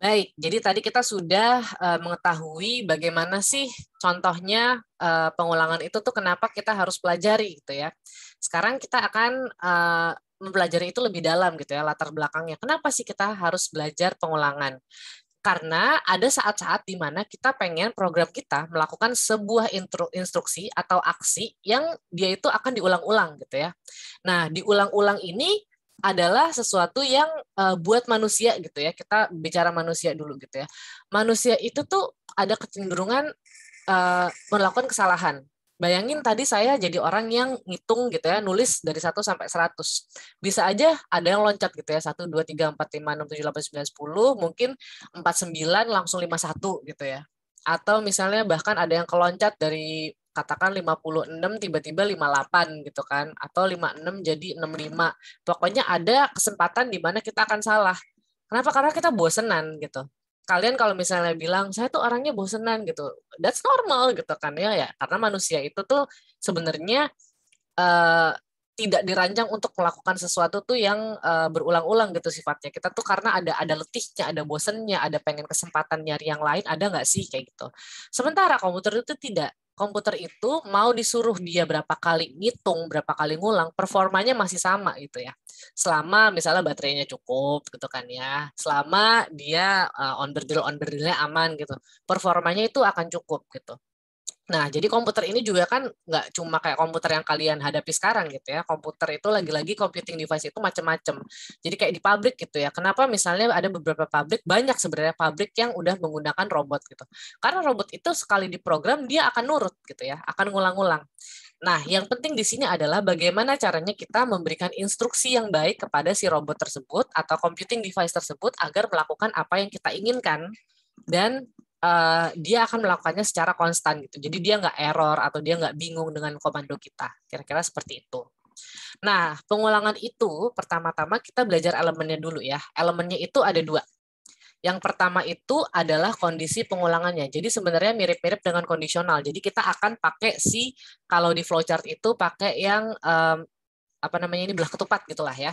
Baik, jadi tadi kita sudah mengetahui bagaimana sih contohnya pengulangan itu tuh kenapa kita harus pelajari gitu ya. Sekarang kita akan mempelajari itu lebih dalam gitu ya, latar belakangnya. Kenapa sih kita harus belajar pengulangan? Karena ada saat-saat di mana kita pengen program kita melakukan sebuah instruksi atau aksi yang dia itu akan diulang-ulang gitu ya. Nah, diulang-ulang ini adalah sesuatu yang buat manusia gitu ya. Kita bicara manusia dulu gitu ya. Manusia itu tuh ada kecenderungan melakukan kesalahan. Bayangin tadi saya jadi orang yang ngitung gitu ya, nulis dari 1 sampai 100. Bisa aja ada yang loncat gitu ya, 1, 2, 3, 4, 5, 6, 7, 8, 9, 10, mungkin 49 langsung 51 gitu ya. Atau misalnya bahkan ada yang keloncat dari katakan 56 tiba-tiba 58 gitu kan, atau 56 jadi 65. Pokoknya ada kesempatan di mana kita akan salah. Kenapa? Karena kita bosenan gitu. Kalian kalau misalnya bilang saya tuh orangnya bosenan gitu, that's normal gitu kan ya, ya karena manusia itu tuh sebenarnya eh, tidak dirancang untuk melakukan sesuatu tuh yang berulang-ulang gitu sifatnya. Kita tuh karena ada letihnya, ada bosennya, ada pengen kesempatan nyari yang lain, ada nggak sih kayak gitu. Sementara komputer itu tidak. Komputer itu mau disuruh dia berapa kali ngitung, berapa kali ngulang, performanya masih sama gitu ya. Selama misalnya baterainya cukup gitu kan ya. Selama dia on-the-nya aman gitu. Performanya itu akan cukup gitu. Nah, jadi komputer ini juga kan nggak cuma kayak komputer yang kalian hadapi sekarang gitu ya. Komputer itu lagi-lagi computing device itu macam-macam. Jadi kayak di pabrik gitu ya. Kenapa misalnya ada beberapa pabrik, banyak sebenarnya pabrik yang udah menggunakan robot gitu. Karena robot itu sekali diprogram dia akan nurut gitu ya, akan ngulang-ngulang. Nah, yang penting di sini adalah bagaimana caranya kita memberikan instruksi yang baik kepada si robot tersebut atau computing device tersebut agar melakukan apa yang kita inginkan dan dia akan melakukannya secara konstan gitu. Jadi dia nggak error atau dia nggak bingung dengan komando kita. Kira-kira seperti itu. Nah, pengulangan itu pertama-tama kita belajar elemennya dulu ya. Elemennya itu ada dua. Yang pertama itu adalah kondisi pengulangannya. Jadi sebenarnya mirip-mirip dengan kondisional. Jadi kita akan pakai kalau di flowchart itu pakai yang apa namanya ini belah ketupat gitulah ya.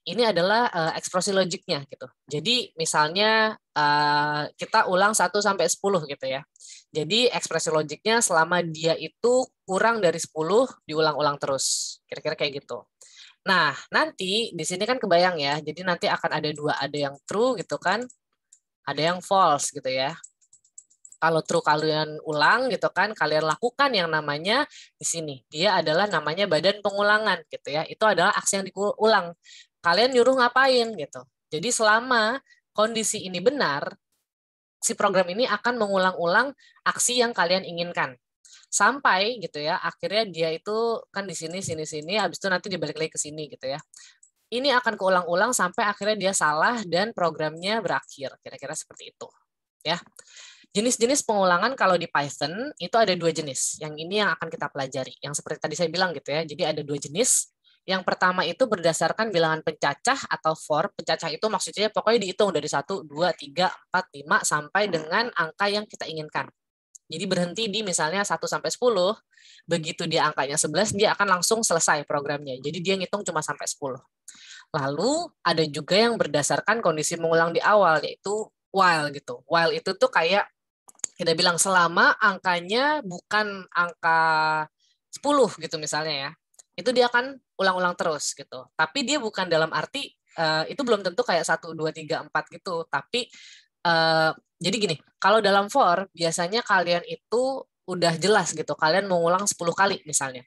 Ini adalah ekspresi logiknya gitu. Jadi misalnya kita ulang 1 sampai 10 gitu ya. Jadi ekspresi logiknya selama dia itu kurang dari 10 diulang-ulang terus. Kira-kira kayak gitu. Nah, nanti di sini kan kebayang ya. Jadi nanti akan ada dua, ada yang true gitu kan, ada yang false gitu ya. Kalau true kalian ulang gitu kan, kalian lakukan yang namanya di sini. Dia adalah namanya badan pengulangan gitu ya. Itu adalah aksi yang diulang. Kalian nyuruh ngapain gitu. Jadi selama kondisi ini benar, si program ini akan mengulang-ulang aksi yang kalian inginkan. Sampai gitu ya, akhirnya dia itu kan di sini sini sini habis itu nanti dibalik lagi ke sini gitu ya. Ini akan keulang-ulang sampai akhirnya dia salah dan programnya berakhir. Kira-kira seperti itu. Ya. Jenis-jenis pengulangan kalau di Python itu ada dua jenis. Yang ini yang akan kita pelajari. Yang seperti tadi saya bilang gitu ya. Jadi ada dua jenis. Yang pertama itu berdasarkan bilangan pencacah atau for. Pencacah itu maksudnya pokoknya dihitung dari 1, 2, 3, 4, 5 sampai dengan angka yang kita inginkan. Jadi berhenti di misalnya 1 sampai 10. Begitu dia angkanya 11, dia akan langsung selesai programnya. Jadi dia ngitung cuma sampai 10. Lalu ada juga yang berdasarkan kondisi mengulang di awal, yaitu while gitu. While itu tuh kayak kita bilang selama angkanya bukan angka 10 gitu misalnya ya. Itu dia akan ulang-ulang terus gitu. Tapi dia bukan dalam arti itu belum tentu kayak 1, 2, 3, 4 gitu. Tapi jadi gini, kalau dalam for biasanya kalian itu udah jelas gitu. Kalian mengulang 10 kali misalnya.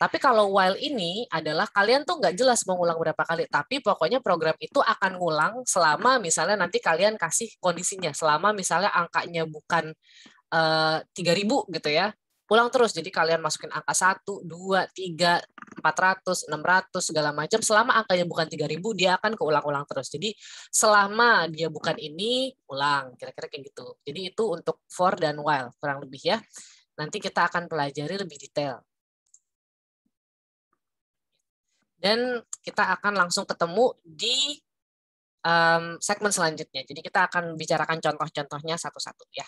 Tapi kalau while ini adalah kalian tuh nggak jelas mau ngulang berapa kali, tapi pokoknya program itu akan ngulang selama misalnya nanti kalian kasih kondisinya, selama misalnya angkanya bukan 3.000 gitu ya, ulang terus. Jadi kalian masukin angka 1, 2, 3, 400, 600 segala macam, selama angkanya bukan 3.000 dia akan keulang-ulang terus. Jadi selama dia bukan ini, ulang, kira-kira kayak gitu. Jadi itu untuk for dan while kurang lebih ya. Nanti kita akan pelajari lebih detail. Dan kita akan langsung ketemu di segmen selanjutnya. Jadi kita akan bicarakan contoh-contohnya satu-satu ya.